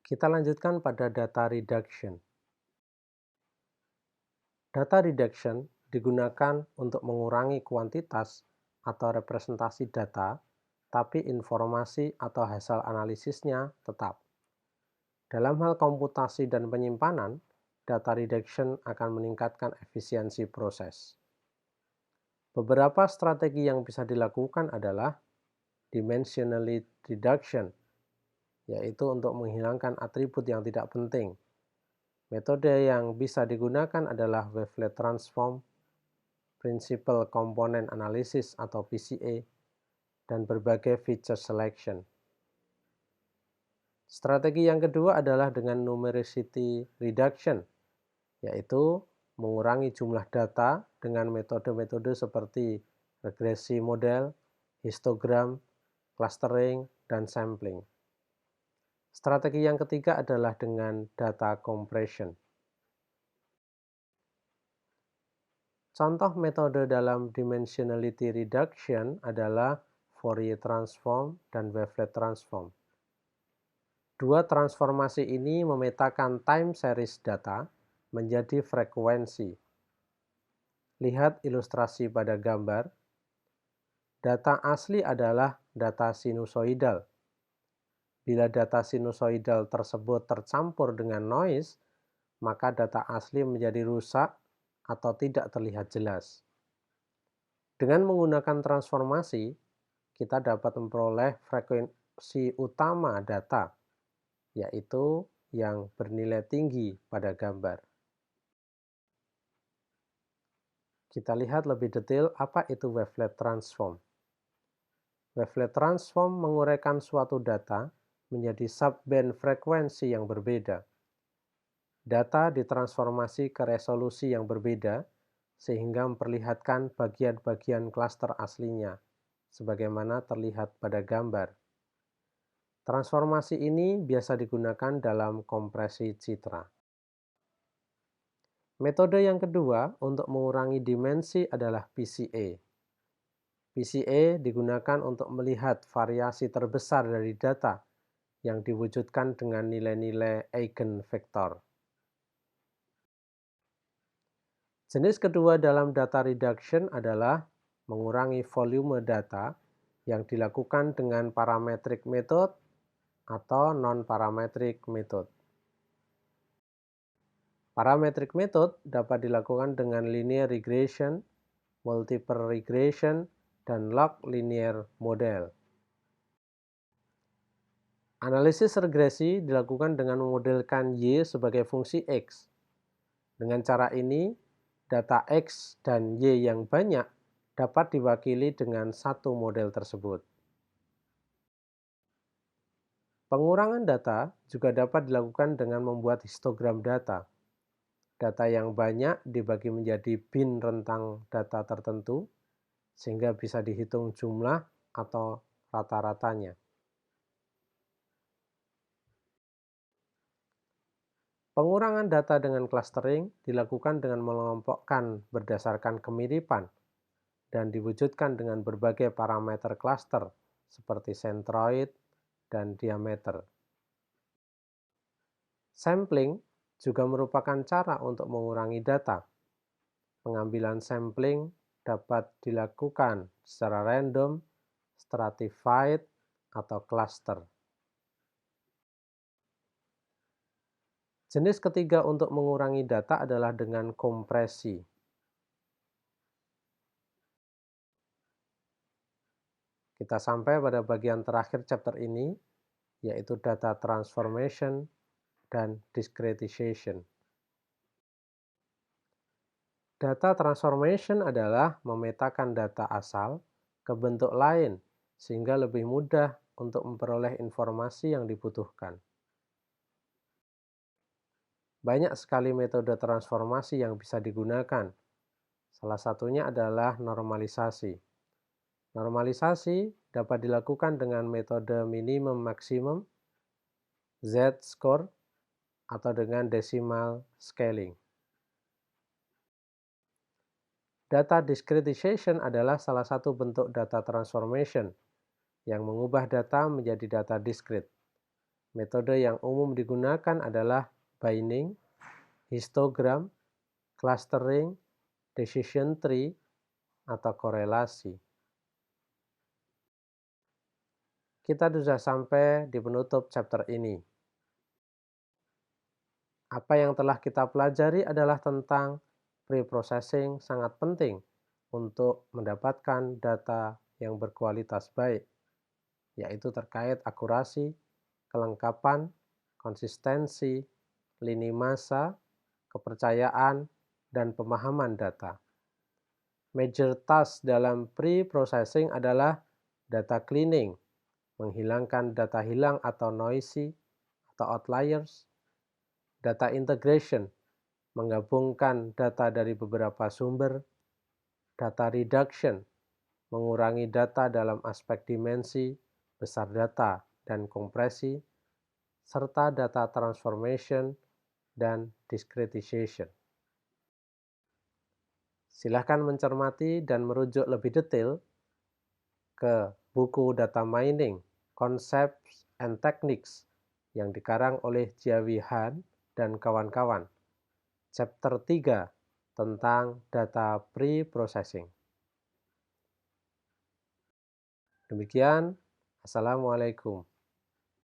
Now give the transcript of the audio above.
Kita lanjutkan pada data reduction. Data reduction digunakan untuk mengurangi kuantitas atau representasi data, tapi informasi atau hasil analisisnya tetap. Dalam hal komputasi dan penyimpanan, data reduction akan meningkatkan efisiensi proses. Beberapa strategi yang bisa dilakukan adalah dimensionality reduction, yaitu untuk menghilangkan atribut yang tidak penting. Metode yang bisa digunakan adalah wavelet transform, principal component analysis atau PCA, dan berbagai feature selection. Strategi yang kedua adalah dengan numericity reduction, yaitu mengurangi jumlah data dengan metode-metode seperti regresi model, histogram, clustering, dan sampling. Strategi yang ketiga adalah dengan data compression. Contoh metode dalam dimensionality reduction adalah Fourier transform dan wavelet transform. Dua transformasi ini memetakan time series data menjadi frekuensi. Lihat ilustrasi pada gambar. Data asli adalah data sinusoidal. Bila data sinusoidal tersebut tercampur dengan noise, maka data asli menjadi rusak atau tidak terlihat jelas. Dengan menggunakan transformasi, kita dapat memperoleh frekuensi utama data, yaitu yang bernilai tinggi pada gambar. Kita lihat lebih detail apa itu wavelet transform. Wavelet transform menguraikan suatu data menjadi subband frekuensi yang berbeda. Data ditransformasi ke resolusi yang berbeda sehingga memperlihatkan bagian-bagian klaster aslinya, sebagaimana terlihat pada gambar. Transformasi ini biasa digunakan dalam kompresi citra. Metode yang kedua untuk mengurangi dimensi adalah PCA. PCA digunakan untuk melihat variasi terbesar dari data yang diwujudkan dengan nilai-nilai eigenvektor. Jenis kedua dalam data reduction adalah mengurangi volume data yang dilakukan dengan parametric method atau non-parametric method. Parametric method dapat dilakukan dengan linear regression, multiple regression, dan log linear model. Analisis regresi dilakukan dengan memodelkan Y sebagai fungsi X. Dengan cara ini, data X dan Y yang banyak dapat diwakili dengan satu model tersebut. Pengurangan data juga dapat dilakukan dengan membuat histogram data. Data yang banyak dibagi menjadi bin rentang data tertentu, sehingga bisa dihitung jumlah atau rata-ratanya. Pengurangan data dengan clustering dilakukan dengan mengelompokkan berdasarkan kemiripan dan diwujudkan dengan berbagai parameter cluster seperti centroid dan diameter. Sampling juga merupakan cara untuk mengurangi data. Pengambilan sampling dapat dilakukan secara random, stratified, atau cluster. Jenis ketiga untuk mengurangi data adalah dengan kompresi. Kita sampai pada bagian terakhir chapter ini, yaitu data transformation dan discretization. Data transformation adalah memetakan data asal ke bentuk lain sehingga lebih mudah untuk memperoleh informasi yang dibutuhkan. Banyak sekali metode transformasi yang bisa digunakan. Salah satunya adalah normalisasi. Normalisasi dapat dilakukan dengan metode minimum maksimum, Z-score, atau dengan decimal scaling. Data discretization adalah salah satu bentuk data transformation yang mengubah data menjadi data discrete. Metode yang umum digunakan adalah binding, histogram, clustering, decision tree, atau korelasi. Kita sudah sampai di penutup chapter ini. Apa yang telah kita pelajari adalah tentang pre-processing sangat penting untuk mendapatkan data yang berkualitas baik, yaitu terkait akurasi, kelengkapan, konsistensi, lini masa, kepercayaan, dan pemahaman data. Major task dalam pre-processing adalah data cleaning, menghilangkan data hilang atau noisy atau outliers, data integration, menggabungkan data dari beberapa sumber, data reduction, mengurangi data dalam aspek dimensi, besar data, dan kompresi, serta data transformation dan discretization. Silahkan mencermati dan merujuk lebih detail ke buku Data Mining, Concepts and Techniques yang dikarang oleh Jiawi Han dan kawan-kawan. Chapter 3 tentang data pre-processing. Demikian, Assalamualaikum.